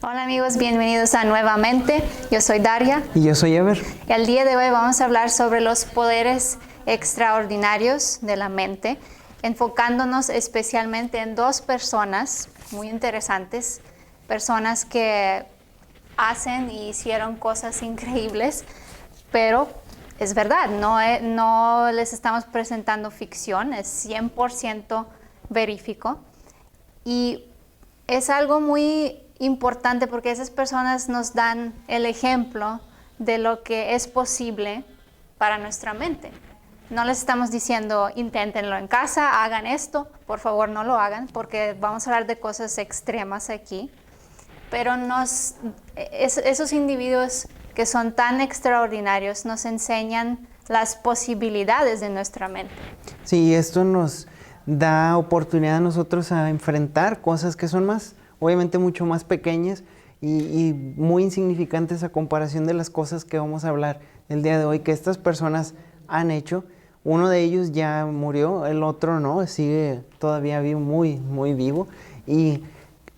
Hola amigos, bienvenidos a Nuevamente. Yo soy Daria. Y yo soy Ever. Y el día de hoy vamos a hablar sobre los poderes extraordinarios de la mente, enfocándonos especialmente en dos personas muy interesantes, personas que hacen y hicieron cosas increíbles, pero es verdad, no les estamos presentando ficción, es 100% verífico. Y es algo muy importante porque esas personas nos dan el ejemplo de lo que es posible para nuestra mente. No les estamos diciendo inténtenlo en casa, hagan esto, por favor no lo hagan porque vamos a hablar de cosas extremas aquí. Pero esos individuos que son tan extraordinarios nos enseñan las posibilidades de nuestra mente. Sí, esto nos da oportunidad a nosotros a enfrentar cosas que son obviamente mucho más pequeñas y muy insignificantes a comparación de las cosas que vamos a hablar el día de hoy, que estas personas han hecho. Uno de ellos ya murió, el otro no, sigue todavía vivo, muy vivo. Y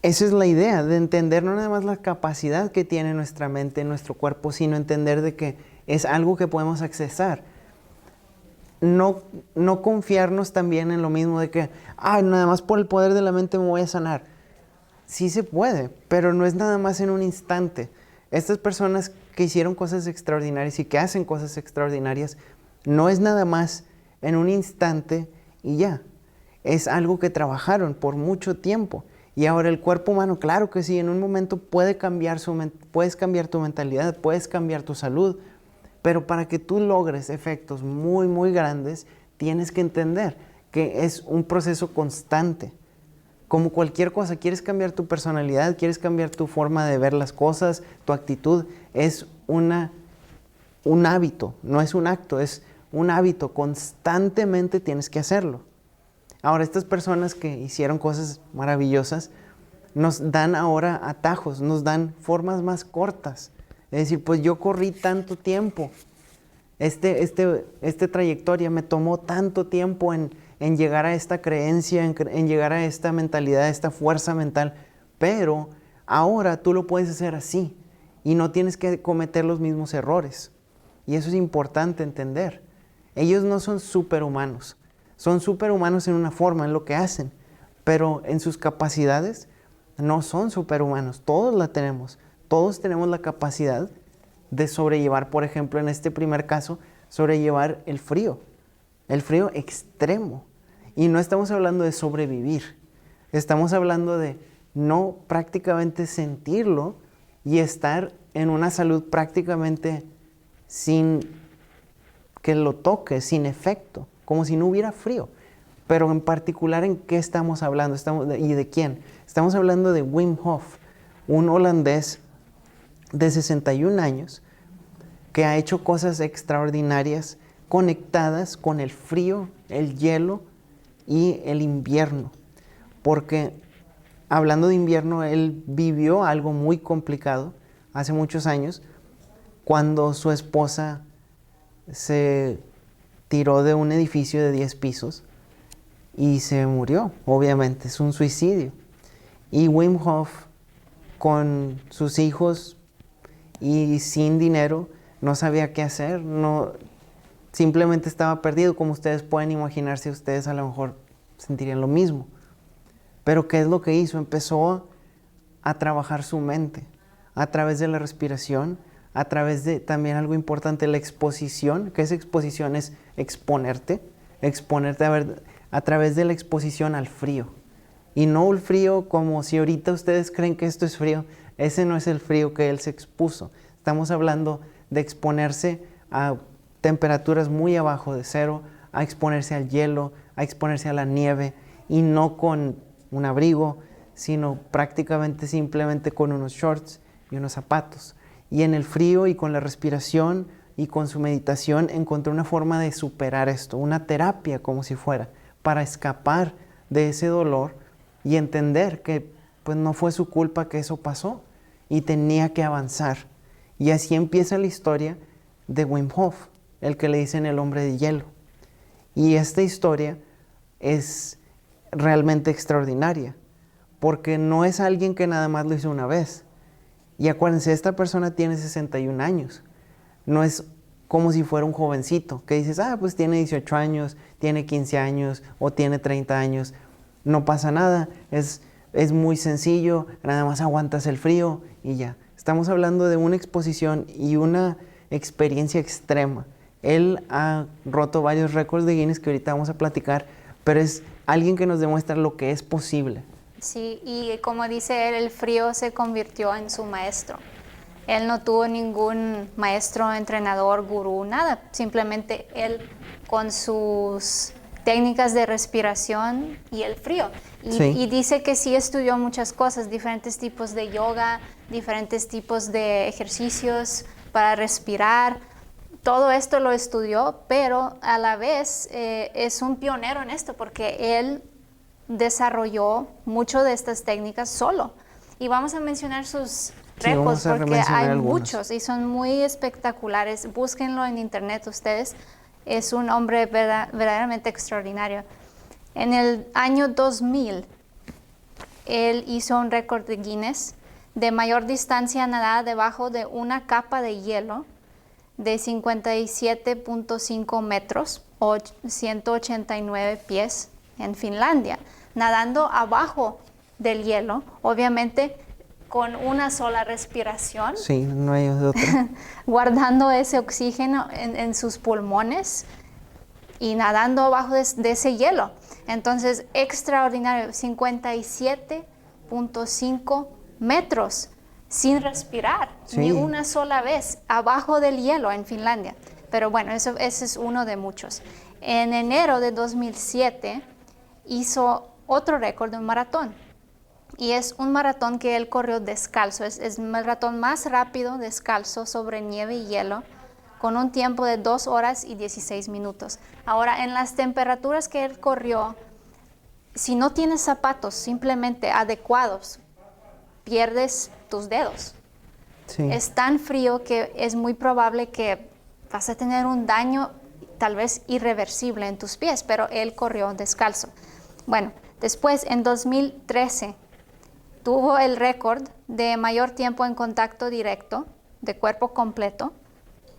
esa es la idea, de entender no nada más la capacidad que tiene nuestra mente, nuestro cuerpo, sino entender de que es algo que podemos accesar. No confiarnos también en lo mismo de que, nada más por el poder de la mente me voy a sanar. Sí se puede, pero no es nada más en un instante. Estas personas que hicieron cosas extraordinarias y que hacen cosas extraordinarias, no es nada más en un instante y ya. Es algo que trabajaron por mucho tiempo. Y ahora el cuerpo humano, claro que sí, en un momento puedes cambiar tu mentalidad, puedes cambiar tu salud, pero para que tú logres efectos muy grandes, tienes que entender que es un proceso constante. Como cualquier cosa, quieres cambiar tu personalidad, quieres cambiar tu forma de ver las cosas, tu actitud, es un hábito, no es un acto, es un hábito, constantemente tienes que hacerlo. Ahora, estas personas que hicieron cosas maravillosas nos dan ahora atajos, nos dan formas más cortas. Es decir, pues yo corrí tanto tiempo, esta trayectoria me tomó tanto tiempo en llegar a esta creencia, en llegar a esta mentalidad, a esta fuerza mental, pero ahora tú lo puedes hacer así y no tienes que cometer los mismos errores. Y eso es importante entender. Ellos no son superhumanos. Son superhumanos en una forma, en lo que hacen, pero en sus capacidades no son superhumanos. Todos la tenemos. Todos tenemos la capacidad de sobrellevar, por ejemplo, en este primer caso, sobrellevar el frío extremo. Y no estamos hablando de sobrevivir. Estamos hablando de no prácticamente sentirlo y estar en una salud prácticamente sin que lo toque, sin efecto, como si no hubiera frío. Pero en particular, ¿en qué estamos hablando? ¿Y de quién? Estamos hablando de Wim Hof, un holandés de 61 años que ha hecho cosas extraordinarias conectadas con el frío, el hielo y el invierno. Porque hablando de invierno, él vivió algo muy complicado hace muchos años cuando su esposa se tiró de un edificio de 10 pisos y se murió. Obviamente es un suicidio. Y Wim Hof, con sus hijos y sin dinero, no sabía qué hacer, simplemente estaba perdido, como ustedes pueden imaginarse. Ustedes a lo mejor sentirían lo mismo. Pero ¿qué es lo que hizo? Empezó a trabajar su mente a través de la respiración, a través de también algo importante, la exposición. ¿Qué es exposición? Es exponerte a través de la exposición al frío. Y no el frío como si ahorita ustedes creen que esto es frío. Ese no es el frío que él se expuso. Estamos hablando de exponerse a temperaturas muy abajo de cero, a exponerse al hielo, a exponerse a la nieve, y no con un abrigo, sino prácticamente simplemente con unos shorts y unos zapatos. Y en el frío y con la respiración y con su meditación encontró una forma de superar esto, una terapia como si fuera, para escapar de ese dolor y entender que pues no fue su culpa que eso pasó y tenía que avanzar. Y así empieza la historia de Wim Hof, el que le dicen el hombre de hielo. Y esta historia es realmente extraordinaria, porque no es alguien que nada más lo hizo una vez, Y acuérdense, esta persona tiene 61 años. No es como si fuera un jovencito, que dices, pues tiene 18 años, tiene 15 años o tiene 30 años. No pasa nada, es muy sencillo, nada más aguantas el frío y ya. Estamos hablando de una exposición y una experiencia extrema. Él ha roto varios récords de Guinness que ahorita vamos a platicar, pero es alguien que nos demuestra lo que es posible. Sí, y como dice él, el frío se convirtió en su maestro. Él no tuvo ningún maestro, entrenador, gurú, nada. Simplemente él con sus técnicas de respiración y el frío. Y dice que sí estudió muchas cosas, diferentes tipos de yoga, diferentes tipos de ejercicios para respirar. Todo esto lo estudió, pero a la vez es un pionero en esto porque él desarrolló mucho de estas técnicas solo. Y vamos a mencionar sus récords porque hay muchos y son muy espectaculares. Búsquenlo en internet ustedes. Es un hombre verdaderamente extraordinario. En el año 2000, él hizo un récord de Guinness de mayor distancia nadada debajo de una capa de hielo de 57.5 metros o 189 pies en Finlandia, nadando abajo del hielo, obviamente con una sola respiración. Sí, no hay otra. Guardando ese oxígeno en sus pulmones y nadando abajo de ese hielo. Entonces, extraordinario, 57.5 metros sin respirar, ni una sola vez, abajo del hielo en Finlandia. Pero bueno, ese es uno de muchos. En enero de 2007 hizo otro récord de un maratón. Y es un maratón que él corrió descalzo. Es el maratón más rápido descalzo sobre nieve y hielo, con un tiempo de 2 horas y 16 minutos. Ahora, en las temperaturas que él corrió, si no tienes zapatos simplemente adecuados, pierdes tus dedos. Sí. Es tan frío que es muy probable que vas a tener un daño tal vez irreversible en tus pies, pero él corrió descalzo. Bueno, después en 2013 tuvo el récord de mayor tiempo en contacto directo de cuerpo completo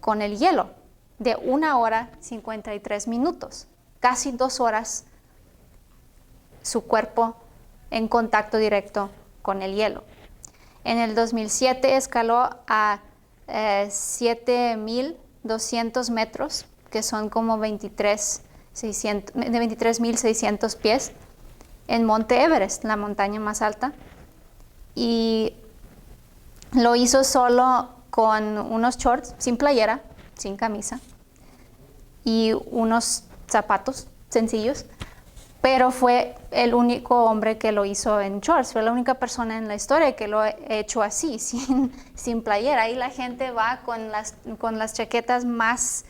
con el hielo, de 1 hora 53 minutos, casi 2 horas su cuerpo en contacto directo con el hielo. En el 2007 escaló a 7.200 metros, que son como 23.600 pies, en Monte Everest, la montaña más alta. Y lo hizo solo con unos shorts, sin playera, sin camisa, y unos zapatos sencillos. Pero fue el único hombre que lo hizo en shorts, fue la única persona en la historia que lo ha hecho así, sin playera. Y la gente va con las chaquetas más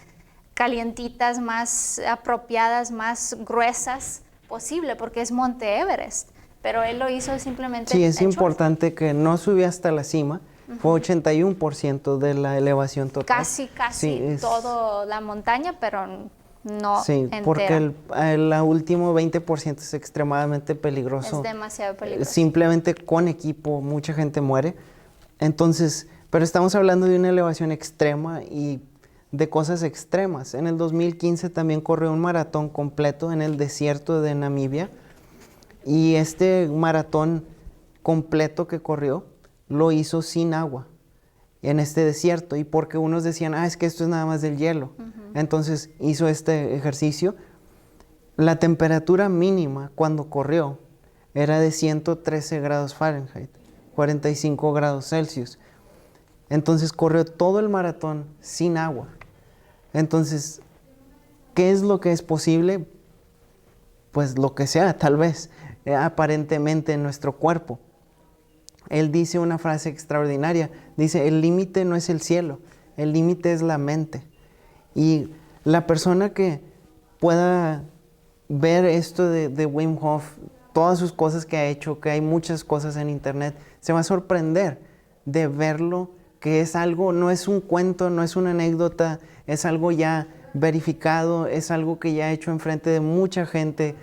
calientitas, más apropiadas, más gruesas posible, porque es Monte Everest. Pero él lo hizo simplemente Sí, es en importante shorts. Que no subió hasta la cima, fue 81% de la elevación total. Casi toda la montaña, pero no sí, entera. Porque el último 20% es extremadamente peligroso. Es demasiado peligroso. Simplemente con equipo mucha gente muere. Entonces, pero estamos hablando de una elevación extrema y de cosas extremas. En el 2015 también corrió un maratón completo en el desierto de Namibia. Y este maratón completo que corrió lo hizo sin agua en este desierto, y porque unos decían, es que esto es nada más del hielo. Entonces hizo este ejercicio. La temperatura mínima cuando corrió era de 113 grados Fahrenheit, 45 grados Celsius. Entonces corrió todo el maratón sin agua. Entonces, ¿qué es lo que es posible? Pues lo que sea, tal vez, aparentemente en nuestro cuerpo. Él dice una frase extraordinaria, dice, el límite no es el cielo, el límite es la mente. Y la persona que pueda ver esto de Wim Hof, todas sus cosas que ha hecho, que hay muchas cosas en internet, se va a sorprender de verlo, que es algo, no es un cuento, no es una anécdota, es algo ya verificado, es algo que ya ha hecho enfrente de mucha gente.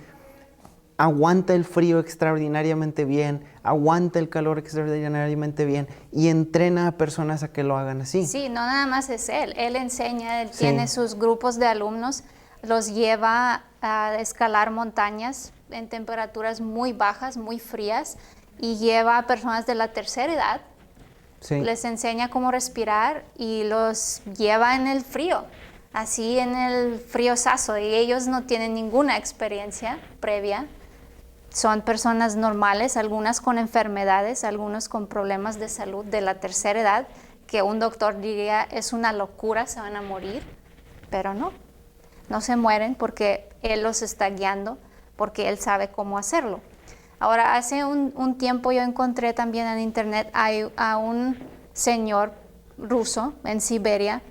aguanta el frío extraordinariamente bien, aguanta el calor extraordinariamente bien y entrena a personas a que lo hagan así. Sí, no nada más es él enseña, él Sí. tiene sus grupos de alumnos, los lleva a escalar montañas en temperaturas muy bajas, muy frías, y lleva a personas de la tercera edad, Sí. les enseña cómo respirar y los lleva en el frío, así en el friozazo, y ellos no tienen ninguna experiencia previa. Son personas normales, algunas con enfermedades, algunos con problemas de salud de la tercera edad, que un doctor diría es una locura, se van a morir, pero no se mueren porque él los está guiando, porque él sabe cómo hacerlo. Ahora, hace un tiempo yo encontré también en internet a un señor ruso en Siberia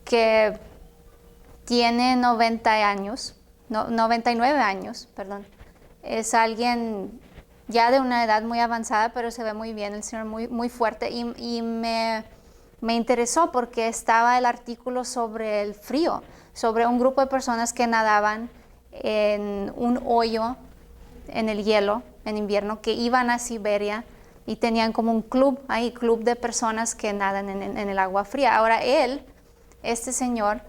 que tiene 99 años, perdón. Es alguien ya de una edad muy avanzada, pero se ve muy bien, el señor muy, muy fuerte. Y me interesó porque estaba el artículo sobre el frío, sobre un grupo de personas que nadaban en un hoyo en el hielo en invierno, que iban a Siberia y tenían como un club ahí, club de personas que nadan en el agua fría. Ahora este señor,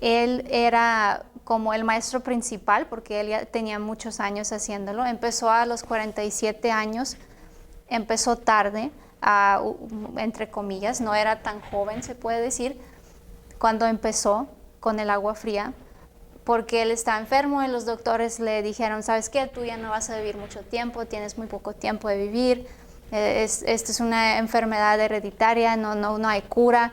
él era como el maestro principal porque él ya tenía muchos años haciéndolo. Empezó a los 47 años, empezó tarde, entre comillas, no era tan joven, se puede decir, cuando empezó con el agua fría, porque él estaba enfermo y los doctores le dijeron, ¿sabes qué? Tú ya no vas a vivir mucho tiempo, tienes muy poco tiempo de vivir, esta es una enfermedad hereditaria, no hay cura.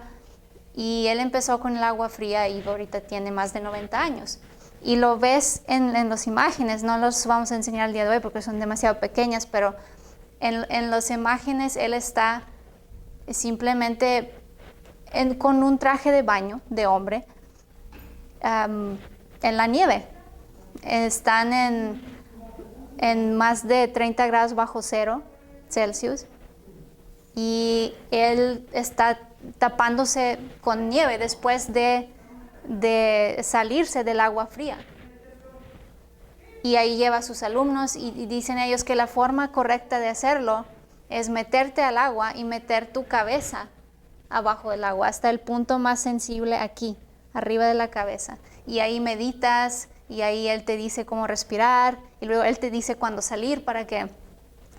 Y él empezó con el agua fría y ahorita tiene más de 90 años. Y lo ves en las imágenes, no los vamos a enseñar el día de hoy porque son demasiado pequeñas, pero en las imágenes él está simplemente con un traje de baño de hombre en la nieve. Están en más de 30 grados bajo cero Celsius y él está tapándose con nieve después de salirse del agua fría. Y ahí lleva a sus alumnos y dicen ellos que la forma correcta de hacerlo es meterte al agua y meter tu cabeza abajo del agua, hasta el punto más sensible aquí, arriba de la cabeza. Y ahí meditas y ahí él te dice cómo respirar y luego él te dice cuándo salir para que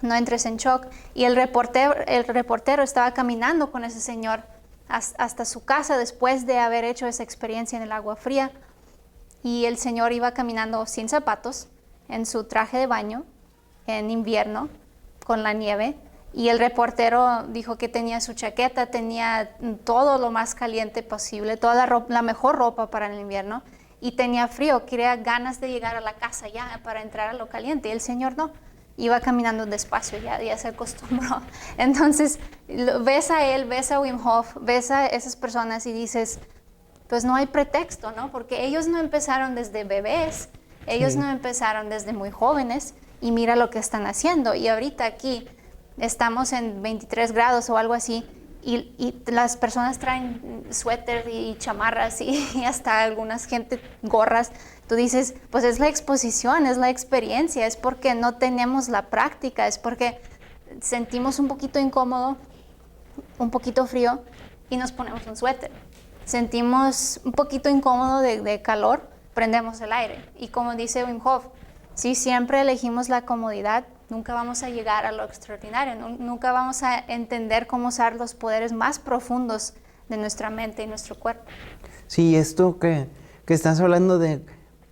no entres en shock. Y el reportero estaba caminando con ese señor hasta su casa después de haber hecho esa experiencia en el agua fría, y el señor iba caminando sin zapatos, en su traje de baño, en invierno, con la nieve, y el reportero dijo que tenía su chaqueta, tenía todo lo más caliente posible, toda la mejor ropa para el invierno, y tenía frío, quería ganas de llegar a la casa ya para entrar a lo caliente, y el señor no. Iba caminando despacio, ya se acostumbró. Entonces, ves a él, ves a Wim Hof, ves a esas personas y dices, pues no hay pretexto, ¿no? Porque ellos no empezaron desde bebés, ellos no empezaron desde muy jóvenes, y mira lo que están haciendo. Y ahorita aquí estamos en 23 grados o algo así, y las personas traen suéter y chamarras y hasta algunas gente gorras. Tú dices, pues es la exposición, es la experiencia, es porque no tenemos la práctica, es porque sentimos un poquito incómodo, un poquito frío y nos ponemos un suéter. Sentimos un poquito incómodo de calor, prendemos el aire. Y como dice Wim Hof, si siempre elegimos la comodidad, nunca vamos a llegar a lo extraordinario, nunca vamos a entender cómo usar los poderes más profundos de nuestra mente y nuestro cuerpo. Sí, esto que estás hablando de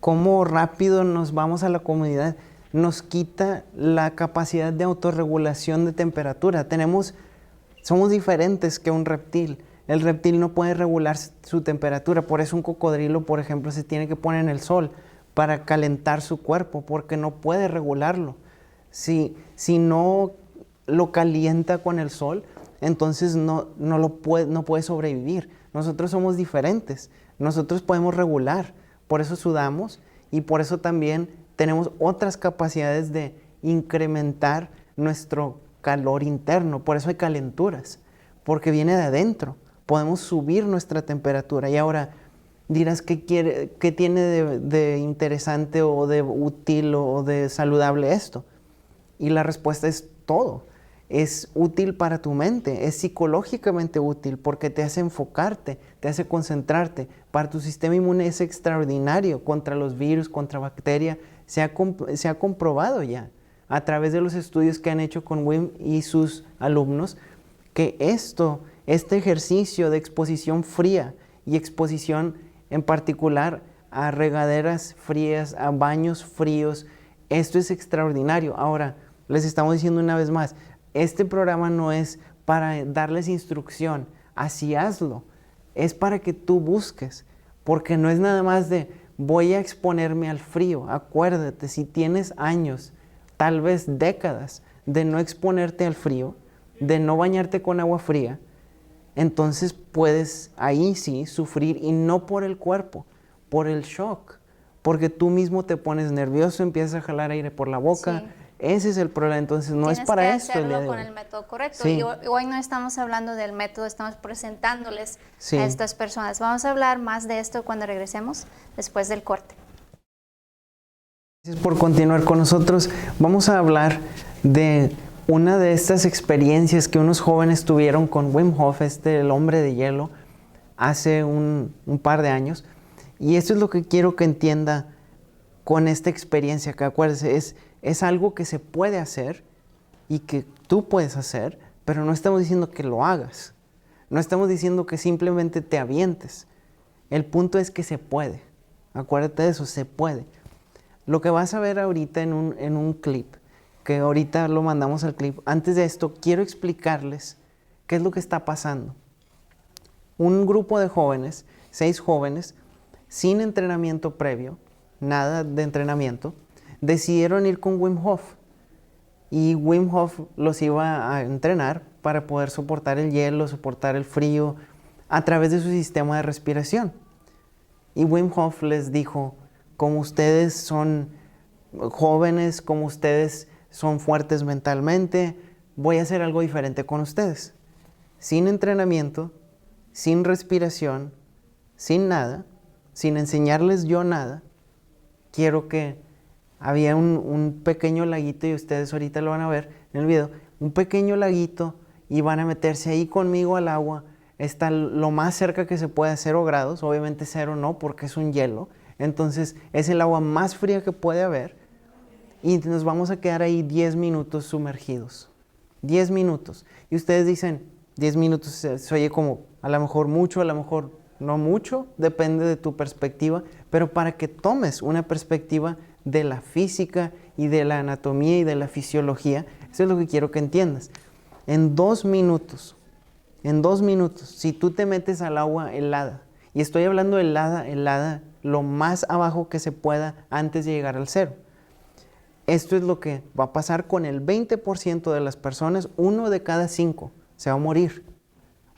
cómo rápido nos vamos a la comodidad, nos quita la capacidad de autorregulación de temperatura. Somos diferentes que un reptil. El reptil no puede regular su temperatura, por eso un cocodrilo, por ejemplo, se tiene que poner en el sol para calentar su cuerpo, porque no puede regularlo. Si no lo calienta con el sol, entonces no puede sobrevivir. Nosotros somos diferentes, nosotros podemos regular, por eso sudamos y por eso también tenemos otras capacidades de incrementar nuestro calor interno, por eso hay calenturas, porque viene de adentro, podemos subir nuestra temperatura. Y ahora, Dirás, ¿qué tiene de interesante o de útil o de saludable esto? Y la respuesta es todo. Es útil para tu mente, es psicológicamente útil porque te hace enfocarte, te hace concentrarte. Para tu sistema inmune es extraordinario contra los virus, contra bacterias. Se ha comprobado ya a través de los estudios que han hecho con Wim y sus alumnos que este ejercicio de exposición fría y exposición en particular a regaderas frías, a baños fríos, esto es extraordinario. Ahora, les estamos diciendo una vez más, este programa no es para darles instrucción, así hazlo, es para que tú busques, porque no es nada más de voy a exponerme al frío. Acuérdate, si tienes años, tal vez décadas, de no exponerte al frío, de no bañarte con agua fría, entonces puedes ahí sí sufrir, y no por el cuerpo, por el shock, porque tú mismo te pones nervioso, empiezas a jalar aire por la boca. Sí. Ese es el problema, entonces no es para esto. Tienes que hacerlo con el método correcto. Sí. Y hoy no estamos hablando del método, estamos presentándoles a estas personas. Vamos a hablar más de esto cuando regresemos, después del corte. Gracias por continuar con nosotros. Vamos a hablar de una de estas experiencias que unos jóvenes tuvieron con Wim Hof, el hombre de hielo, hace un par de años. Y esto es lo que quiero que entienda con esta experiencia, que acuérdese, es algo que se puede hacer y que tú puedes hacer, pero no estamos diciendo que lo hagas. No estamos diciendo que simplemente te avientes. El punto es que se puede. Acuérdate de eso, se puede. Lo que vas a ver ahorita en un clip, que ahorita lo mandamos al clip, antes de esto quiero explicarles qué es lo que está pasando. Un grupo de jóvenes, 6 jóvenes, sin entrenamiento previo, nada de entrenamiento, decidieron ir con Wim Hof. Y Wim Hof los iba a entrenar para poder soportar el hielo, soportar el frío, a través de su sistema de respiración. Y Wim Hof les dijo, como ustedes son jóvenes, como ustedes son fuertes mentalmente, voy a hacer algo diferente con ustedes. Sin entrenamiento, sin respiración, sin nada, sin enseñarles yo nada, quiero que había un pequeño laguito, y ustedes ahorita lo van a ver en el video, un pequeño laguito, y van a meterse ahí conmigo al agua. Está lo más cerca que se puede a 0 grados, obviamente 0 no, porque es un hielo. Entonces es el agua más fría que puede haber, y nos vamos a quedar ahí 10 minutos sumergidos. 10 minutos. Y ustedes dicen, 10 minutos se oye como a lo mejor mucho, a lo mejor no mucho, depende de tu perspectiva, pero para que tomes una perspectiva de la física y de la anatomía y de la fisiología, eso es lo que quiero que entiendas. En 2 minutos, si tú te metes al agua helada, y estoy hablando helada, lo más abajo que se pueda antes de llegar al 0. Esto es lo que va a pasar con el 20% de las personas. 1 de cada 5 se va a morir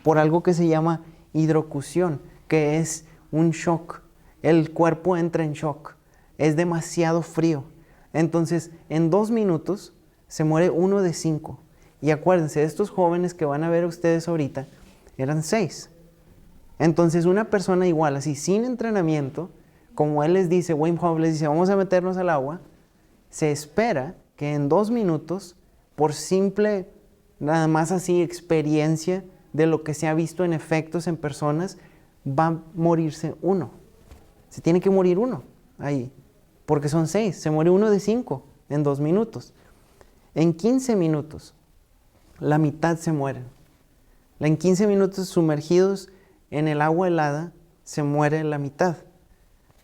por algo que se llama hidrocución, que es un shock. El cuerpo entra en shock. Es demasiado frío. Entonces, en 2 minutos se muere 1 de 5. Y acuérdense, estos jóvenes que van a ver ustedes ahorita, eran 6. Entonces, una persona igual, así, sin entrenamiento, como él les dice, Wim Hof les dice, vamos a meternos al agua, se espera que en 2 minutos, por simple, nada más así, experiencia de lo que se ha visto en efectos en personas, va a morirse 1. Se tiene que morir 1 ahí, porque son 6, se muere 1 de 5 en 2 minutos. En 15 minutos, la mitad se mueren. En 15 minutos sumergidos en el agua helada, se muere la mitad.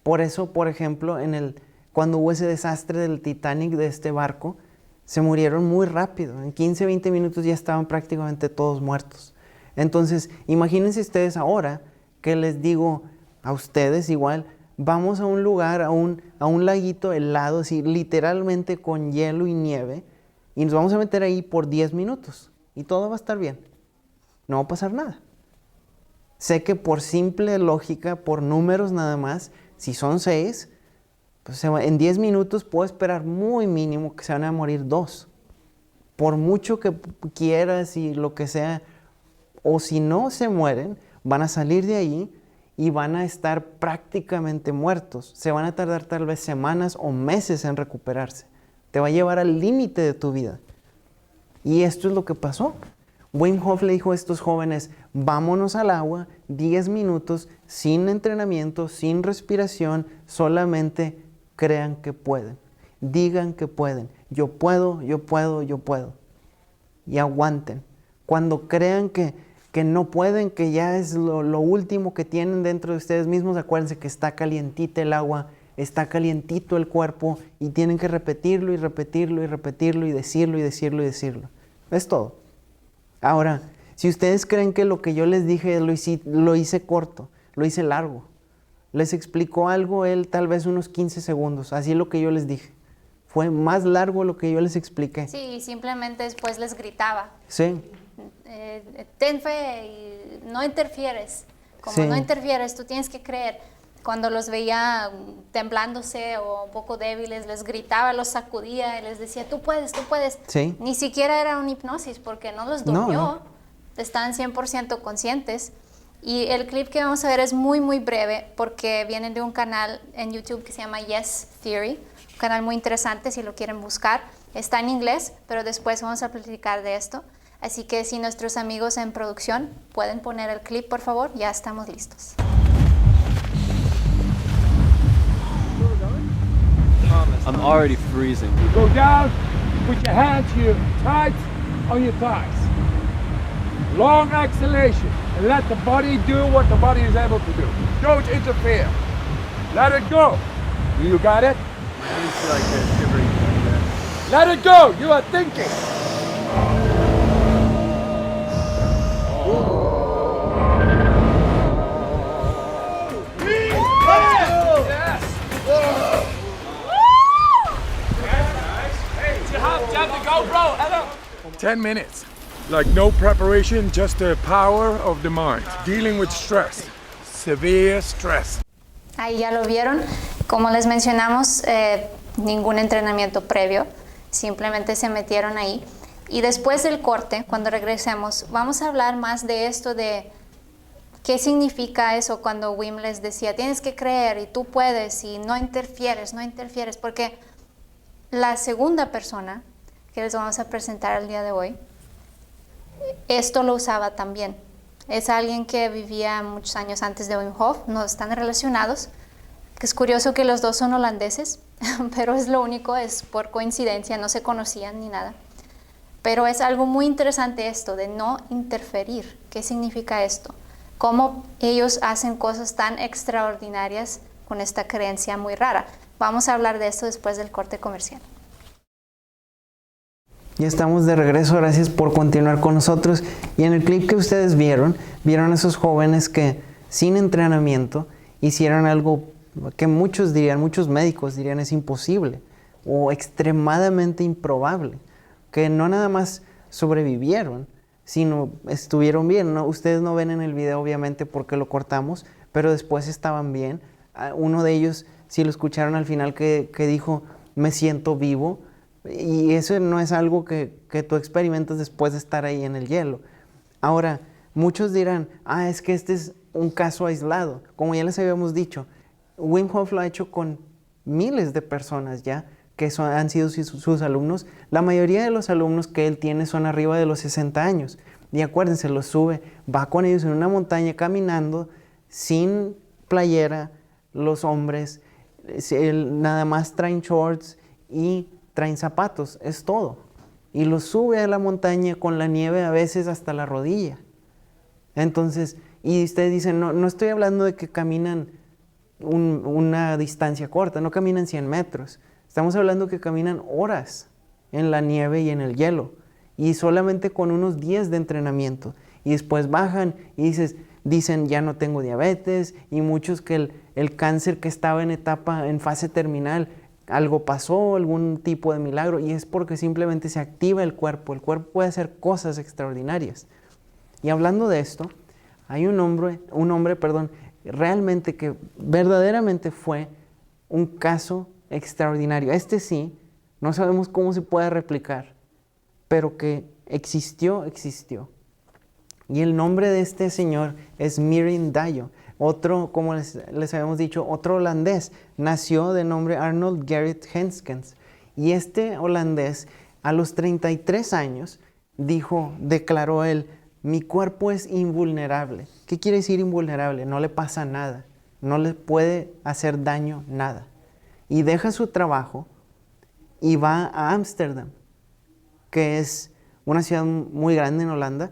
Por eso, por ejemplo, cuando hubo ese desastre del Titanic, de este barco, se murieron muy rápido. En 15, 20 minutos ya estaban prácticamente todos muertos. Entonces, imagínense ustedes ahora que les digo a ustedes igual, vamos a un lugar, a un laguito helado, así literalmente con hielo y nieve, y nos vamos a meter ahí por 10 minutos y todo va a estar bien. No va a pasar nada. Sé que por simple lógica, por números nada más, si son 6, pues en 10 minutos puedo esperar muy mínimo que se van a morir 2. Por mucho que quieras y lo que sea, o si no se mueren, van a salir de ahí y van a estar prácticamente muertos. Se van a tardar tal vez semanas o meses en recuperarse. Te va a llevar al límite de tu vida. Y esto es lo que pasó. Wim Hof le dijo a estos jóvenes, vámonos al agua, 10 minutos, sin entrenamiento, sin respiración, solamente crean que pueden. Digan que pueden. Yo puedo, yo puedo, yo puedo. Y aguanten. Cuando crean que no pueden, que ya es lo último que tienen dentro de ustedes mismos, acuérdense que está calientita el agua, está calientito el cuerpo y tienen que repetirlo y repetirlo y repetirlo y decirlo y decirlo y decirlo. Es todo. Ahora, si ustedes creen que lo que yo les dije lo hice corto, lo hice largo, les explicó algo él tal vez unos 15 segundos, así es lo que yo les dije. Fue más largo lo que yo les expliqué. Sí, simplemente después les gritaba. Sí. Ten fe y no interfieres. Como Sí. no interfieres, tú tienes que creer. Cuando los veía temblándose o un poco débiles, les gritaba, los sacudía y les decía, tú puedes, tú puedes. Sí. Ni siquiera era una hipnosis porque no los durmió. No. Estaban 100% conscientes. Y el clip que vamos a ver es muy, muy breve porque viene de un canal en YouTube que se llama Yes Theory. Un canal muy interesante si lo quieren buscar. Está en inglés, pero después vamos a platicar de esto. Así que si nuestros amigos en producción pueden poner el clip, por favor, ya estamos listos. I'm already freezing. Go down, put your hands here tight on your thighs. Long exhalation, and let the body do what the body is able to do. Don't interfere. Let it go. You got it? It's like a shivering. Let it go. You are thinking. Yes. You have the GoPro. Hello. 10 minutes. Like no preparation, just the power of the mind. Dealing with stress. Severe stress. Ahí ya lo vieron. Como les mencionamos, ningún entrenamiento previo. Simplemente se metieron ahí. Y después del corte, cuando regresemos, vamos a hablar más de esto de qué significa eso cuando Wim les decía, tienes que creer y tú puedes y no interfieres, porque la segunda persona que les vamos a presentar el día de hoy, esto lo usaba también. Es alguien que vivía muchos años antes de Wim Hof, no están relacionados. Es curioso que los dos son holandeses, pero es lo único, es por coincidencia, no se conocían ni nada. Pero es algo muy interesante esto de no interferir. ¿Qué significa esto? Cómo ellos hacen cosas tan extraordinarias con esta creencia muy rara. Vamos a hablar de esto después del corte comercial. Ya estamos de regreso, gracias por continuar con nosotros. Y en el clip que ustedes vieron a esos jóvenes que sin entrenamiento hicieron algo que muchos médicos dirían es imposible o extremadamente improbable. Que no nada más sobrevivieron, sino estuvieron bien, ¿no? Ustedes no ven en el video obviamente porque lo cortamos, pero después estaban bien. Uno de ellos, si lo escucharon al final, que dijo, me siento vivo. Y eso no es algo que tú experimentas después de estar ahí en el hielo. Ahora, muchos dirán, es que este es un caso aislado. Como ya les habíamos dicho, Wim Hof lo ha hecho con miles de personas ya, que han sido sus alumnos. La mayoría de los alumnos que él tiene son arriba de los 60 años. Y acuérdense, los sube, va con ellos en una montaña caminando, sin playera, los hombres, nada más traen shorts y traen zapatos, es todo. Y los sube a la montaña con la nieve a veces hasta la rodilla. Entonces, y ustedes dicen, no estoy hablando de que caminan una distancia corta, no caminan 100 metros. Estamos hablando que caminan horas en la nieve y en el hielo y solamente con unos días de entrenamiento. Y después bajan y dicen ya no tengo diabetes, y muchos que el cáncer que estaba en fase terminal, algo pasó, algún tipo de milagro, y es porque simplemente se activa el cuerpo puede hacer cosas extraordinarias. Y hablando de esto, hay un hombre, realmente que verdaderamente fue un caso extraordinario. Este sí, no sabemos cómo se puede replicar, pero que existió. Y el nombre de este señor es Mirin Dayo. otro, como les habíamos dicho, otro holandés, nació de nombre Arnold Gerrit Henskens. Y este holandés, a los 33 años, declaró él, mi cuerpo es invulnerable. ¿Qué quiere decir invulnerable? No le pasa nada, no le puede hacer daño nada. Y deja su trabajo y va a Ámsterdam, que es una ciudad muy grande en Holanda,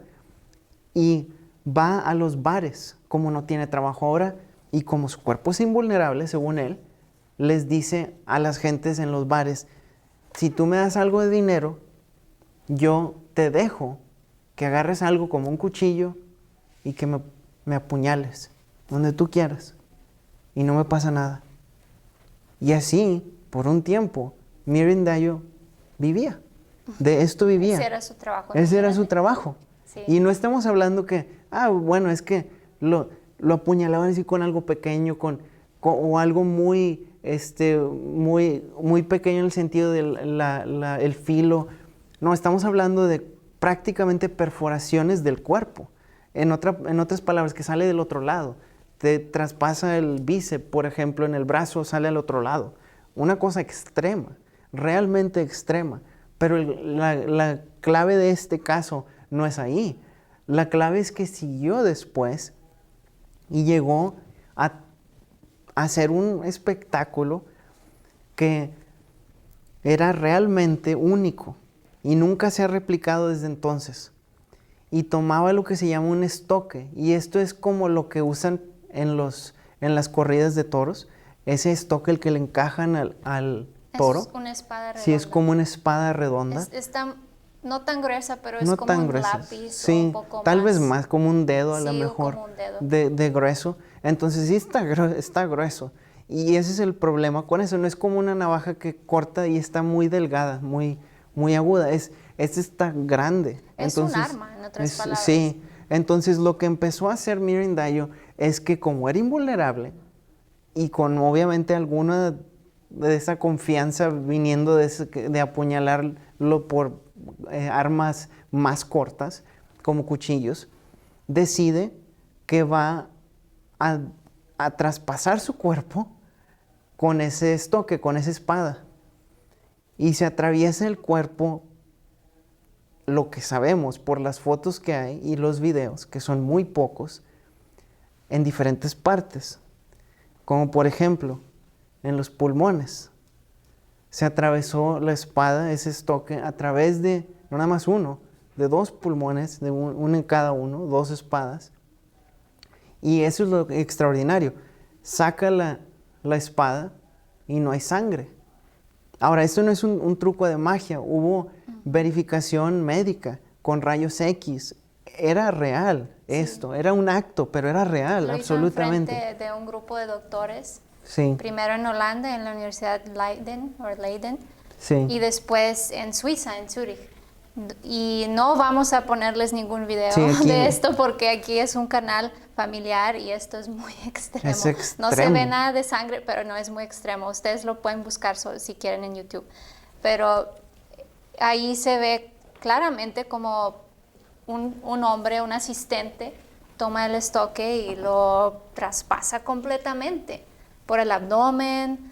y va a los bares, como no tiene trabajo ahora, y como su cuerpo es invulnerable, según él, les dice a las gentes en los bares, si tú me das algo de dinero, yo te dejo que agarres algo como un cuchillo y que me apuñales, donde tú quieras, y no me pasa nada. Y así, por un tiempo, Mirindayo vivía. De esto vivía. Ese era su trabajo. Ese era su trabajo. Sí. Y no estamos hablando que, bueno, es que lo apuñalaban así con algo pequeño, o algo muy, muy pequeño en el sentido del filo. No, estamos hablando de prácticamente perforaciones del cuerpo. En otras palabras, que sale del otro lado. Te traspasa el bíceps, por ejemplo, en el brazo, sale al otro lado. Una cosa extrema, realmente extrema. Pero la clave de este caso no es ahí. La clave es que siguió después y llegó a hacer un espectáculo que era realmente único y nunca se ha replicado desde entonces. Y tomaba lo que se llama un estoque, y esto es como lo que usan en las corridas de toros, ese estoque el que le encajan al toro. Es una espada redonda. Sí, es como una espada redonda. Está no tan gruesa, pero es no como tan un gruesa. lápiz Sí, o un poco tal más. vez más, como un dedo a lo Sí, mejor, como un dedo. de grueso. Entonces sí está grueso. Y ese es el problema con eso. No es como una navaja que corta y está muy delgada, muy aguda. Este está grande. Es un arma, en otras palabras. Sí. Entonces lo que empezó a hacer Mirindayo es que como era invulnerable y con obviamente alguna de esa confianza viniendo de apuñalarlo por armas más cortas, como cuchillos, decide que va a traspasar su cuerpo con ese estoque, con esa espada. Y se atraviesa el cuerpo, lo que sabemos por las fotos que hay y los videos, que son muy pocos, en diferentes partes. Como por ejemplo, en los pulmones. Se atravesó la espada, ese estoque, a través de, no nada más uno, de dos pulmones, de uno en cada uno, dos espadas. Y eso es lo extraordinario. Saca la espada y no hay sangre. Ahora, esto no es un truco de magia. Hubo verificación médica con rayos X. Era real esto. Era un acto, pero era real, Lo absolutamente. hizo enfrente de un grupo de doctores. Sí. Primero en Holanda, en la Universidad Leiden, Sí. y después en Suiza, en Zúrich. Y no vamos a ponerles ningún video Sí, aquí de esto porque aquí es un canal familiar y esto es muy extremo. Es extremo. No se ve nada de sangre, pero no es muy extremo. Ustedes lo pueden buscar si quieren en YouTube. Pero ahí se ve claramente como un hombre, un asistente, toma el estoque y lo traspasa completamente. Por el abdomen,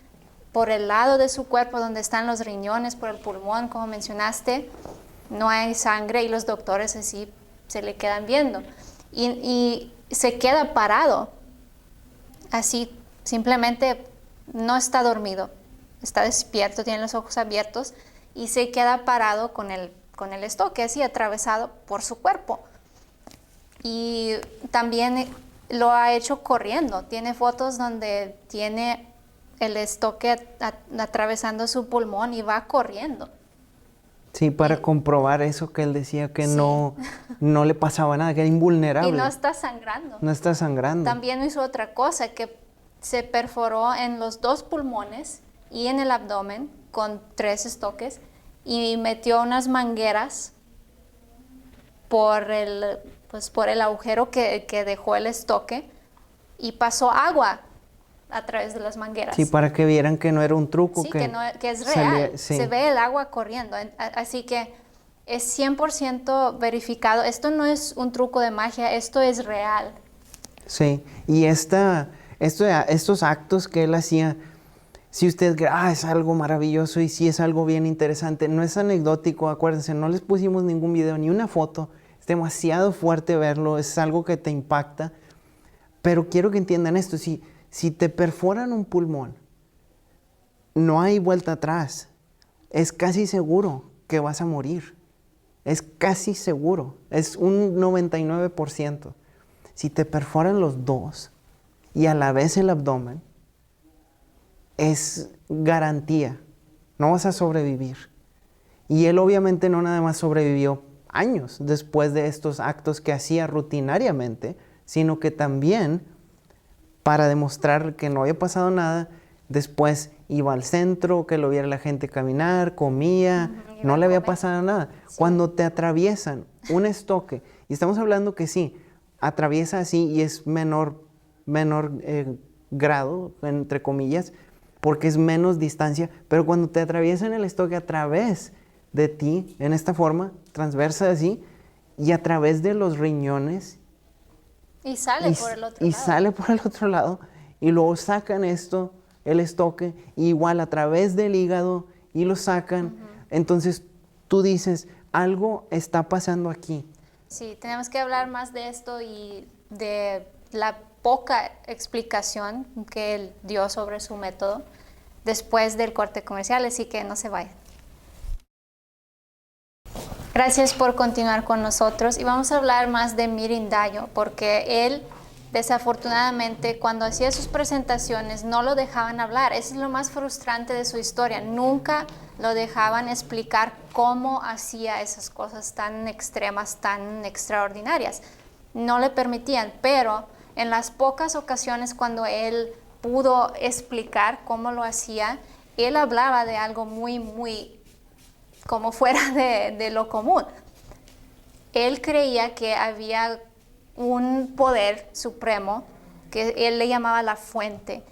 por el lado de su cuerpo donde están los riñones, por el pulmón, como mencionaste. No hay sangre y los doctores así se le quedan viendo. Y se queda parado, así simplemente no está dormido, está despierto, tiene los ojos abiertos y se queda parado con el estoque así atravesado por su cuerpo. Y también lo ha hecho corriendo, tiene fotos donde tiene el estoque atravesando su pulmón y va corriendo. Sí, para comprobar eso que él decía que Sí. no le pasaba nada, que era invulnerable. Y no está sangrando. No está sangrando. También hizo otra cosa, que se perforó en los dos pulmones y en el abdomen con 3 estoques y metió unas mangueras por el agujero que dejó el estoque y pasó agua a través de las mangueras. Sí, para que vieran que no era un truco. Sí, que es real. salía- sí. Se ve el agua corriendo. Así que es 100% verificado. Esto no es un truco de magia, esto es real. Sí, y estos actos que él hacía, si usted cree, es algo maravilloso y sí es algo bien interesante, no es anecdótico, acuérdense, no les pusimos ningún video ni una foto, es demasiado fuerte verlo, es algo que te impacta, pero quiero que entiendan esto, si te perforan un pulmón, no hay vuelta atrás, es casi seguro que vas a morir, es casi seguro, es un 99%. Si te perforan los dos y a la vez el abdomen, es garantía, no vas a sobrevivir. Y él obviamente no nada más sobrevivió años después de estos actos que hacía rutinariamente, sino que también, para demostrar que no había pasado nada, después iba al centro, que lo viera la gente caminar, comía, no le había pasado nada. Sí. Cuando te atraviesan un estoque, y estamos hablando que sí, atraviesa así y es menor grado, entre comillas, porque es menos distancia, pero cuando te atraviesan el estoque a través de ti, en esta forma, transversa así, y a través de los riñones, Y sale por el otro y lado. sale por el otro lado, y luego sacan el estoque, igual a través del hígado, y lo sacan. Entonces tú dices, algo está pasando aquí. Sí, tenemos que hablar más de esto y de la poca explicación que él dio sobre su método después del corte comercial, así que no se vayan. Gracias por continuar con nosotros y vamos a hablar más de Mirindayo porque él desafortunadamente cuando hacía sus presentaciones no lo dejaban hablar. Eso es lo más frustrante de su historia. Nunca lo dejaban explicar cómo hacía esas cosas tan extremas, tan extraordinarias. No le permitían, pero en las pocas ocasiones cuando él pudo explicar cómo lo hacía, él hablaba de algo muy como fuera de lo común. Él creía que había un poder supremo que él le llamaba la fuente,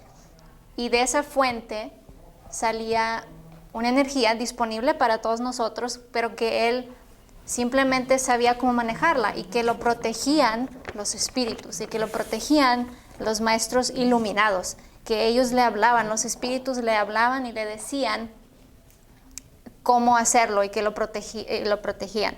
y de esa fuente salía una energía disponible para todos nosotros, pero que él simplemente sabía cómo manejarla y que lo protegían los espíritus y que lo protegían los maestros iluminados, que ellos le hablaban, los espíritus le hablaban y le decían cómo hacerlo y que lo protegían.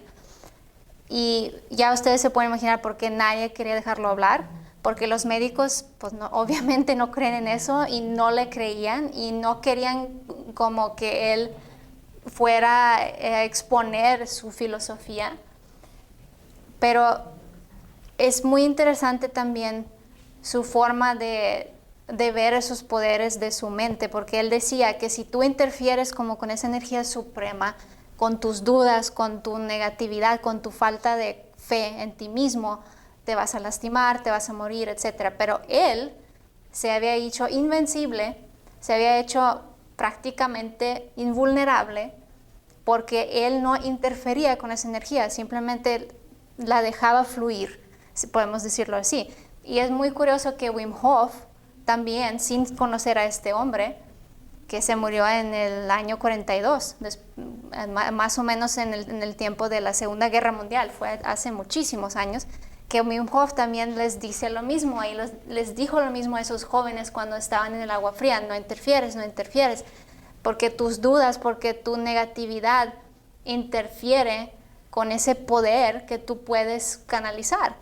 Y ya ustedes se pueden imaginar por qué nadie quería dejarlo hablar, porque los médicos pues no, obviamente no creen en eso y no le creían y no querían como que él fuera a exponer su filosofía. Pero es muy interesante también su forma de ver esos poderes de su mente, porque él decía que si tú interfieres como con esa energía suprema, con tus dudas, con tu negatividad, con tu falta de fe en ti mismo, te vas a lastimar, te vas a morir, etc. Pero él se había hecho invencible, se había hecho prácticamente invulnerable, porque él no interfería con esa energía, simplemente la dejaba fluir, si podemos decirlo así. Y es muy curioso que Wim Hof también, sin conocer a este hombre, que se murió en el año 42, más o menos en el tiempo de la Segunda Guerra Mundial, fue hace muchísimos años, que Wim Hof también les dice lo mismo, y les dijo lo mismo a esos jóvenes cuando estaban en el agua fría: no interfieres, porque tus dudas, porque tu negatividad interfiere con ese poder que tú puedes canalizar.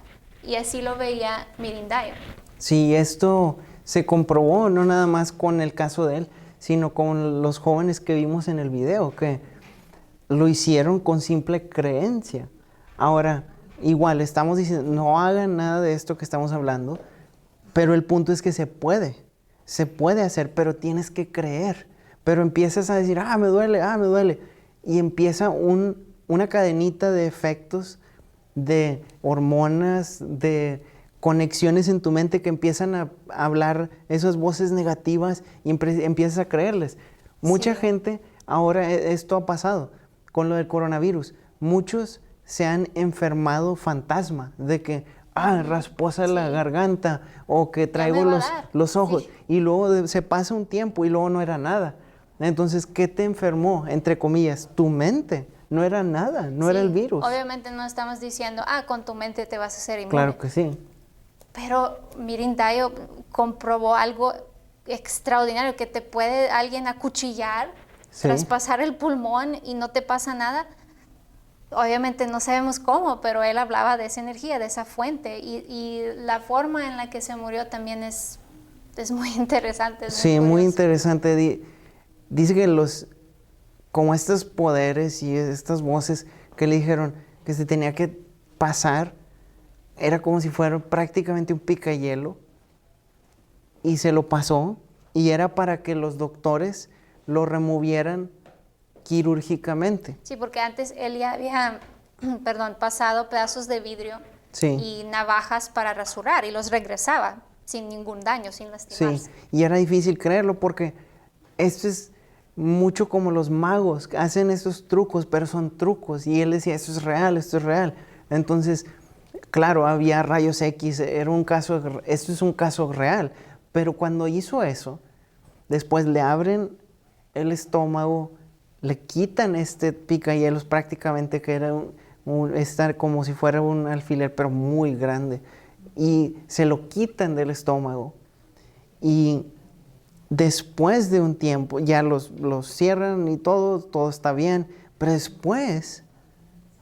Y así lo veía Mirindayo. Sí, esto se comprobó no nada más con el caso de él, sino con los jóvenes que vimos en el video, que lo hicieron con simple creencia. Ahora, igual estamos diciendo, no hagan nada de esto que estamos hablando, pero el punto es que se puede hacer, pero tienes que creer. Pero empiezas a decir, me duele, y empieza una cadenita de efectos, de hormonas, de conexiones en tu mente que empiezan a hablar esas voces negativas y empiezas a creerles. Mucha gente, ahora esto ha pasado con lo del coronavirus. Muchos se han enfermado fantasma de que, rasposa la garganta o que traigo los ojos. Sí. Y luego se pasa un tiempo y luego no era nada. Entonces, ¿qué te enfermó? Entre comillas, tu mente. No era nada, no era el virus. Obviamente no estamos diciendo, con tu mente te vas a hacer inmune. Claro que sí. Pero Mirindayo comprobó algo extraordinario, que te puede alguien acuchillar, Sí. traspasar el pulmón y no te pasa nada. Obviamente no sabemos cómo, pero él hablaba de esa energía, de esa fuente, y la forma en la que se murió también es muy interesante. Es Sí, muy curioso. interesante. Dice que como estos poderes y estas voces que le dijeron que se tenía que pasar, era como si fuera prácticamente un picahielo, y se lo pasó, y era para que los doctores lo removieran quirúrgicamente. Sí, porque antes él ya había, perdón, pasado pedazos de vidrio Sí. y navajas para rasurar y los regresaba sin ningún daño, sin lastimarse. Sí, y era difícil creerlo porque esto es mucho como los magos, que hacen estos trucos, pero son trucos. Y él decía, esto es real, esto es real. Entonces, claro, había rayos X, esto es un caso real. Pero cuando hizo eso, después le abren el estómago, le quitan este picahielos prácticamente, que era estar como si fuera un alfiler, pero muy grande. Y se lo quitan del estómago. Y después de un tiempo, ya los cierran y todo está bien. Pero después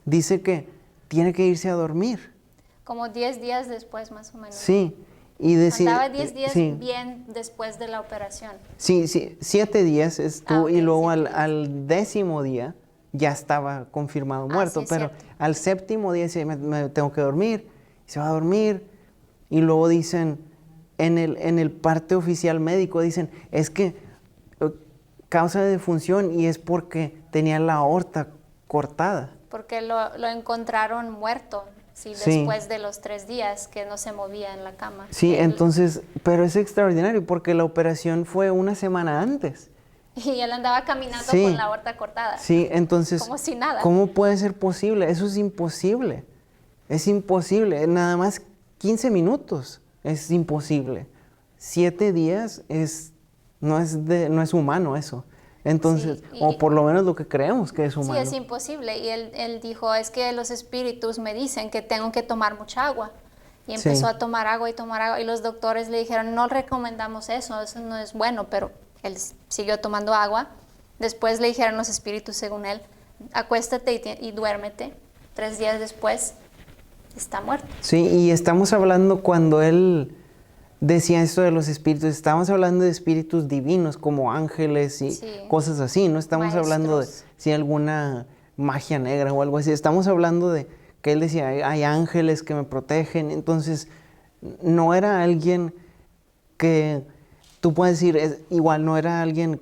dice que tiene que irse a dormir. Como 10 días después, más o menos. Sí. Y decir, Andaba 10 días sí. bien después de la operación. Sí, 7 días estuvo, Ok, y luego 7 días. al 10º día ya estaba confirmado muerto, sí, es pero cierto. al 7º día dice, me tengo que dormir, y se va a dormir, y luego dicen, en el parte oficial médico, dicen, es que causa de defunción, y es porque tenía la aorta cortada. Porque lo encontraron muerto, sí, Sí. después de los 3 días que no se movía en la cama. Sí, Él- entonces, pero es extraordinario, porque la operación fue una semana antes. Y él andaba caminando Sí. con la aorta cortada. Sí, entonces, Como si nada. ¿cómo puede ser posible? Eso es imposible. Es imposible. Nada más 15 minutos es imposible. 7 días no es humano eso. Entonces, Sí, o por lo menos lo que creemos que es humano. Sí, es imposible. Y él dijo, es que los espíritus me dicen que tengo que tomar mucha agua. Y empezó Sí. a tomar agua y tomar agua. Y los doctores le dijeron, no recomendamos eso no es bueno. Pero él siguió tomando agua. Después le dijeron los espíritus, según él, acuéstate y duérmete. 3 días después, está muerto. Sí, y estamos hablando cuando él decía esto de los espíritus, estamos hablando de espíritus divinos como ángeles y Sí. cosas así, no estamos hablando de Maestros. alguna magia negra o algo así, estamos hablando de que él decía, hay ángeles que me protegen, entonces no era alguien que tú puedes decir, igual no era alguien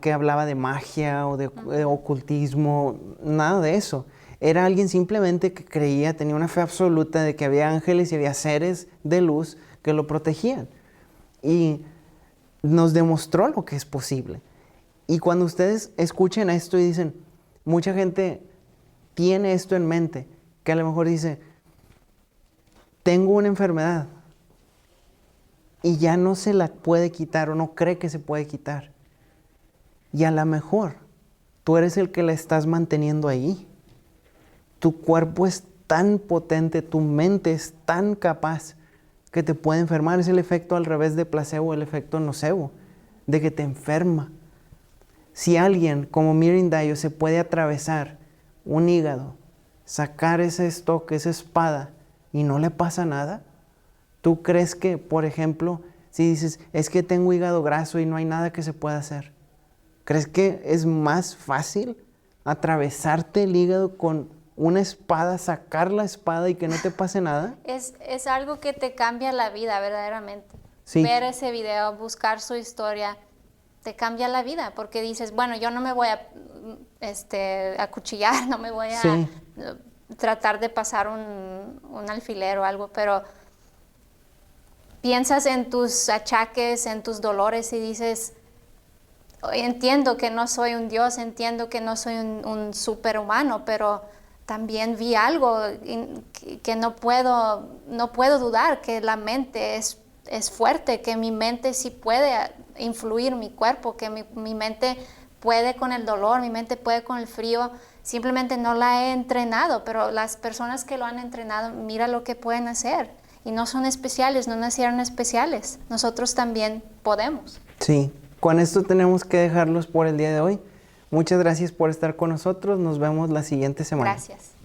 que hablaba de magia o de ocultismo, nada de eso. Era alguien simplemente que creía, tenía una fe absoluta de que había ángeles y había seres de luz que lo protegían. Y nos demostró lo que es posible. Y cuando ustedes escuchen esto y dicen, mucha gente tiene esto en mente, que a lo mejor dice, tengo una enfermedad y ya no se la puede quitar o no cree que se puede quitar. Y a lo mejor tú eres el que la estás manteniendo ahí. Tu cuerpo es tan potente, tu mente es tan capaz que te puede enfermar. Es el efecto al revés de placebo, el efecto nocebo, de que te enferma. Si alguien como Mirindayo se puede atravesar un hígado, sacar ese estoque, esa espada, y no le pasa nada, ¿tú crees que, por ejemplo, si dices, es que tengo hígado graso y no hay nada que se pueda hacer, crees que es más fácil atravesarte el hígado con una espada, sacar la espada y que no te pase nada? Es algo que te cambia la vida verdaderamente. Sí. Ver ese video, buscar su historia, te cambia la vida porque dices, bueno, yo no me voy a acuchillar, no me voy a Sí. tratar de pasar un alfiler o algo, pero piensas en tus achaques, en tus dolores y dices, entiendo que no soy un Dios, entiendo que no soy un superhumano, pero también vi algo que no puedo dudar, que la mente es fuerte, que mi mente sí puede influir mi cuerpo, que mi mente puede con el dolor, mi mente puede con el frío, simplemente no la he entrenado, pero las personas que lo han entrenado, mira lo que pueden hacer. Y no son especiales, no nacieron especiales. Nosotros también podemos. Sí, con esto tenemos que dejarlos por el día de hoy. Muchas gracias por estar con nosotros. Nos vemos la siguiente semana. Gracias.